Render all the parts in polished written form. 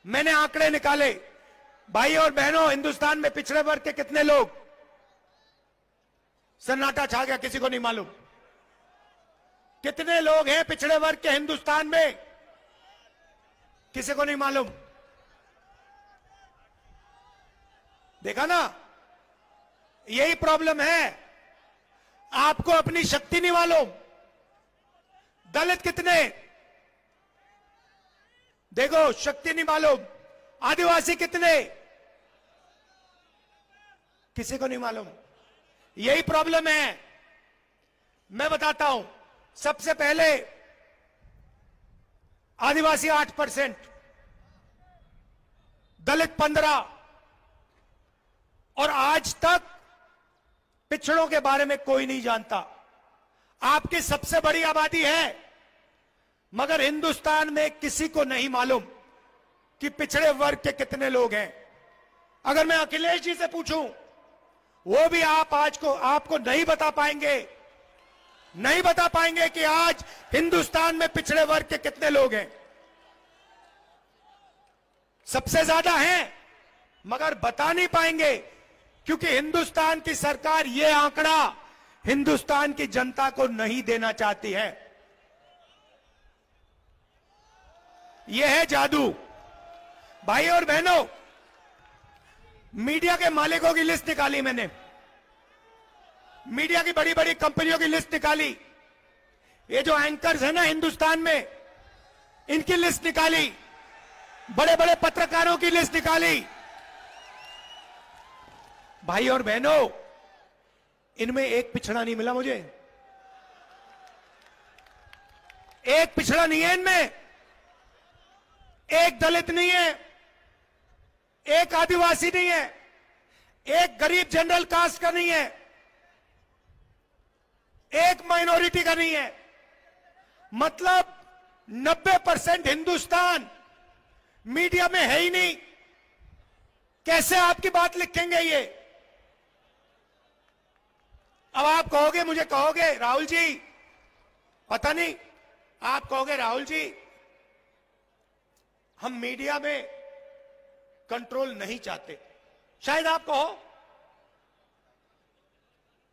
मैंने आंकड़े निकाले, भाई और बहनों, हिंदुस्तान में पिछड़े वर्ग के कितने लोग? सन्नाटा छा गया, किसी को नहीं मालूम। कितने लोग हैं पिछड़े वर्ग के हिंदुस्तान में? किसी को नहीं मालूम। देखा ना, यही प्रॉब्लम है, आपको अपनी शक्ति नहीं मालूम। दलित कितने? देखो, शक्ति नहीं मालूम। आदिवासी कितने? किसी को नहीं मालूम। यही प्रॉब्लम है। मैं बताता हूं, सबसे पहले आदिवासी 8%, दलित 15%, और आज तक पिछड़ों के बारे में कोई नहीं जानता। आपकी सबसे बड़ी आबादी है, मगर हिंदुस्तान में किसी को नहीं मालूम कि पिछड़े वर्ग के कितने लोग हैं। अगर मैं अखिलेश जी से पूछूं, वो भी आपको नहीं बता पाएंगे, नहीं बता पाएंगे कि आज हिंदुस्तान में पिछड़े वर्ग के कितने लोग हैं। सबसे ज्यादा हैं, मगर बता नहीं पाएंगे, क्योंकि हिंदुस्तान की सरकार यह आंकड़ा हिंदुस्तान की जनता को नहीं देना चाहती है। यह है जादू। भाई और बहनों, मीडिया के मालिकों की लिस्ट निकाली मैंने, मीडिया की बड़ी बड़ी कंपनियों की लिस्ट निकाली, ये जो एंकर्स है ना हिंदुस्तान में, इनकी लिस्ट निकाली, बड़े बड़े पत्रकारों की लिस्ट निकाली। भाई और बहनों, इनमें एक पिछड़ा नहीं मिला मुझे। एक पिछड़ा नहीं है इनमें, एक दलित नहीं है, एक आदिवासी नहीं है, एक गरीब जनरल कास्ट का नहीं है, एक माइनॉरिटी का नहीं है। मतलब 90% हिंदुस्तान मीडिया में है ही नहीं। कैसे आपकी बात लिखेंगे ये? अब आप कहोगे, मुझे कहोगे राहुल जी, पता नहीं, आप कहोगे राहुल जी हम मीडिया में कंट्रोल नहीं चाहते, शायद आप कहो।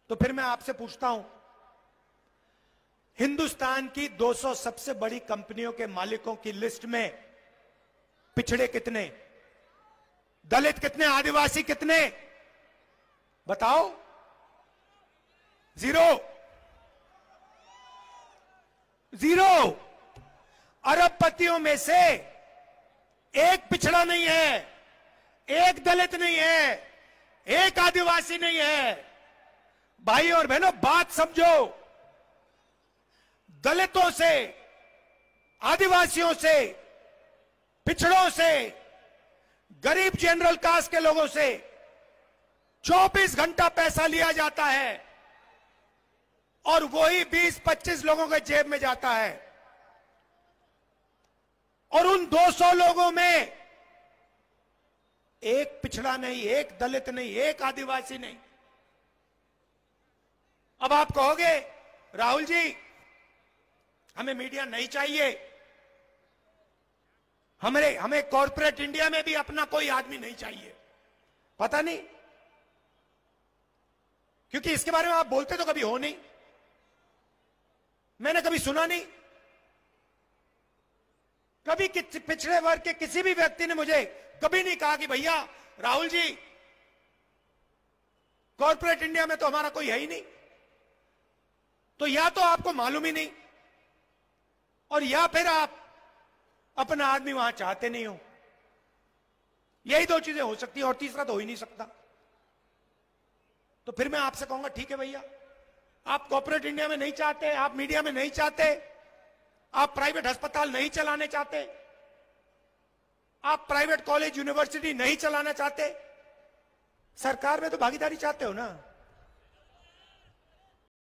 तो फिर मैं आपसे पूछता हूं, हिंदुस्तान की 200 सबसे बड़ी कंपनियों के मालिकों की लिस्ट में पिछड़े कितने, दलित कितने, आदिवासी कितने? बताओ। जीरो। अरबपतियों में से एक पिछड़ा नहीं है, एक दलित नहीं है, एक आदिवासी नहीं है। भाई और बहनों, बात समझो। दलितों से, आदिवासियों से, पिछड़ों से, गरीब जनरल कास्ट के लोगों से 24 घंटा पैसा लिया जाता है और वही 20-25 लोगों के जेब में जाता है। और उन 200 लोगों में एक पिछड़ा नहीं, एक दलित नहीं, एक आदिवासी नहीं। अब आप कहोगे राहुल जी हमें मीडिया नहीं चाहिए, हमें कॉर्पोरेट इंडिया में भी अपना कोई आदमी नहीं चाहिए। पता नहीं, क्योंकि इसके बारे में आप बोलते तो कभी हो नहीं, मैंने कभी सुना नहीं। कभी पिछड़े वर्ग के किसी भी व्यक्ति ने मुझे कभी नहीं कहा कि भैया राहुल जी कॉर्पोरेट इंडिया में तो हमारा कोई है ही नहीं। तो या तो आपको मालूम ही नहीं, और या फिर आप अपना आदमी वहां चाहते नहीं हो। यही दो चीजें हो सकती है, और तीसरा तो हो ही नहीं सकता। तो फिर मैं आपसे कहूंगा ठीक है भैया, आप कॉर्पोरेट इंडिया में नहीं चाहते, आप मीडिया में नहीं चाहते, आप प्राइवेट अस्पताल नहीं चलाने चाहते, आप प्राइवेट कॉलेज यूनिवर्सिटी नहीं चलाना चाहते, सरकार में तो भागीदारी चाहते हो ना।